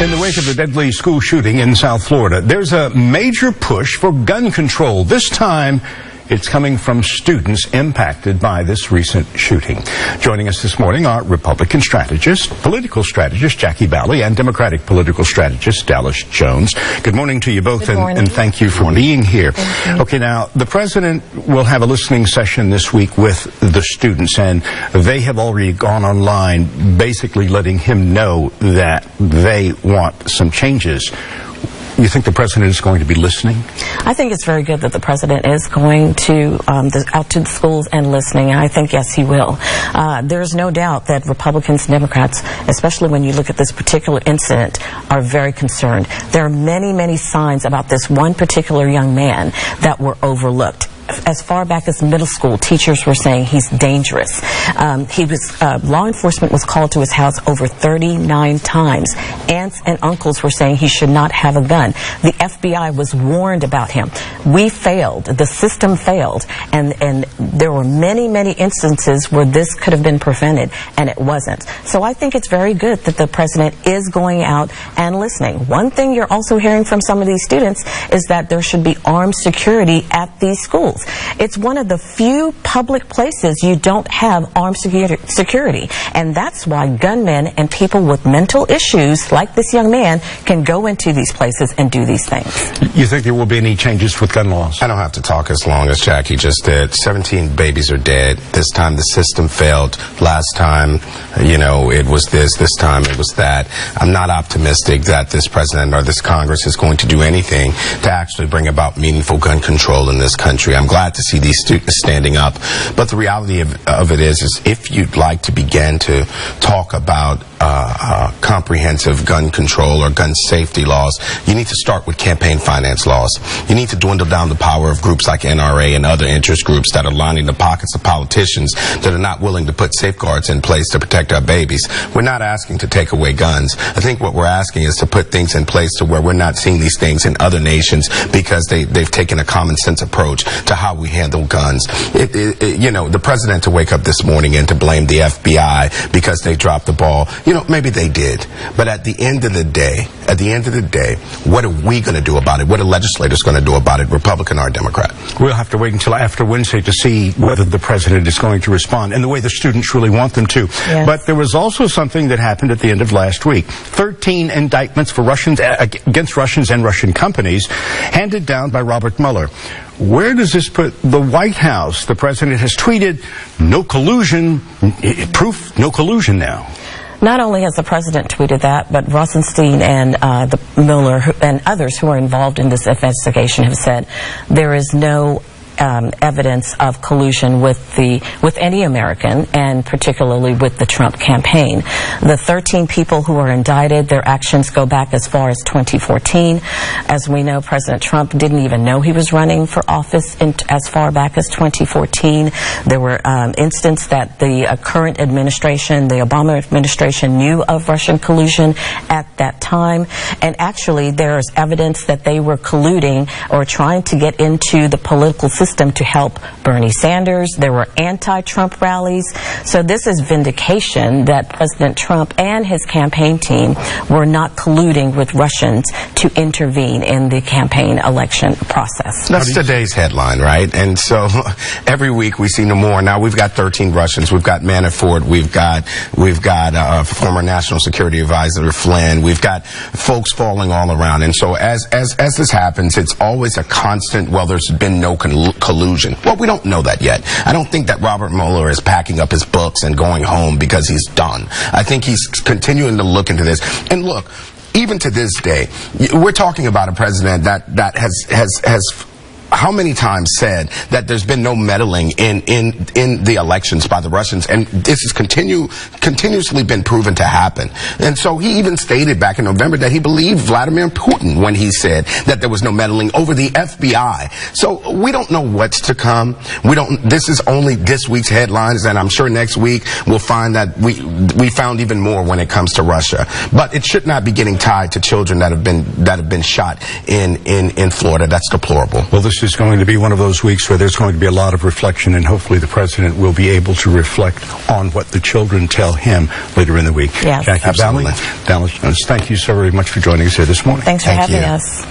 In the wake of the deadly school shooting in South Florida, there's a major push for gun control. This time, it's coming from students impacted by this recent shooting. Joining us this morning are Republican political strategist Jackie Bally, and Democratic political strategist Dallas Jones. Good morning to you both, and thank you for being here. Okay, now, the president will have a listening session this week with the students, and they have already gone online basically letting him know that they want some changes. You think the president is going to be listening? I think it's very good that the president is going to out to the schools and listening. And I think, yes, he will. There's no doubt that Republicans and Democrats, especially when you look at this particular incident, are very concerned. There are many, many signs about this one particular young man that were overlooked. As far back as middle school, teachers were saying he's dangerous. Law enforcement was called to his house over 39 times. Aunts and uncles were saying he should not have a gun. The FBI was warned about him. We failed. The system failed. And there were many, many instances where this could have been prevented, and it wasn't. So I think it's very good that the president is going out and listening. One thing you're also hearing from some of these students is that there should be armed security at these schools. It's one of the few public places you don't have armed security, and that's why gunmen and people with mental issues like this young man can go into these places and do these things. You think there will be any changes with gun laws? I don't have to talk as long as Jackie just did. 17 babies are dead. This time the system failed. Last time, it was this time it was that. I'm not optimistic that this president or this Congress is going to do anything to actually bring about meaningful gun control in this country. I'm glad to see these students standing up, but the reality of it is if you'd like to begin to talk about comprehensive gun control or gun safety laws, you need to start with campaign finance laws. You need to dwindle down the power of groups like NRA and other interest groups that are lining the pockets of politicians that are not willing to put safeguards in place to protect our babies. We're not asking to take away guns. I think what we're asking is to put things in place to where we're not seeing these things in other nations because they've taken a common sense approach to how we handle guns. The president to wake up this morning and to blame the FBI because they dropped the ball, maybe they did. But at the end of the day, what are we going to do about it? What are legislators going to do about it, Republican or Democrat? We'll have to wait until after Wednesday to see whether the president is going to respond in the way the students really want them to. Yes. But there was also something that happened at the end of last week. 13 indictments for against Russians and Russian companies handed down by Robert Mueller. Where does this put the White House? The president has tweeted, no collusion, proof, no collusion now. Not only has the president tweeted that, but Rosenstein and the Mueller and others who are involved in this investigation have said there is no evidence of collusion with any American, and particularly with the Trump campaign. The 13 people who are indicted, their actions go back as far as 2014. As we know, President Trump didn't even know he was running for office as far back as 2014. There were instances that the current administration, the Obama administration, knew of Russian collusion at that time. And actually, there is evidence that they were colluding or trying to get into the political system to help Bernie Sanders. There were anti-Trump rallies. So this is vindication that President Trump and his campaign team were not colluding with Russians to intervene in the campaign election process. That's today's headline, right? And so every week we see no more. Now we've got 13 Russians. We've got Manafort. We've got former National Security Advisor Flynn. We've got folks falling all around. And so as this happens, it's always a constant, well, there's been no collusion. Well, we don't know that yet. I don't think that Robert Mueller is packing up his books and going home because he's done. I think he's continuing to look into this. And look, even to this day, we're talking about a president that has how many times said that there's been no meddling in the elections by the Russians, and this has continuously been proven to happen. And so he even stated back in November that he believed Vladimir Putin when he said that there was no meddling over the FBI. So we don't know what's to come. This is only this week's headlines, and I'm sure next week we'll find that we found even more when it comes to Russia. But it should not be getting tied to children that have been shot in Florida. That's deplorable. Well, this this is going to be one of those weeks where there's going to be a lot of reflection, and hopefully the president will be able to reflect on what the children tell him later in the week. Yes. Jackie Absolutely. Balley, Dallas Jones, thank you so very much for joining us here this morning. Thanks for Thank having you. us.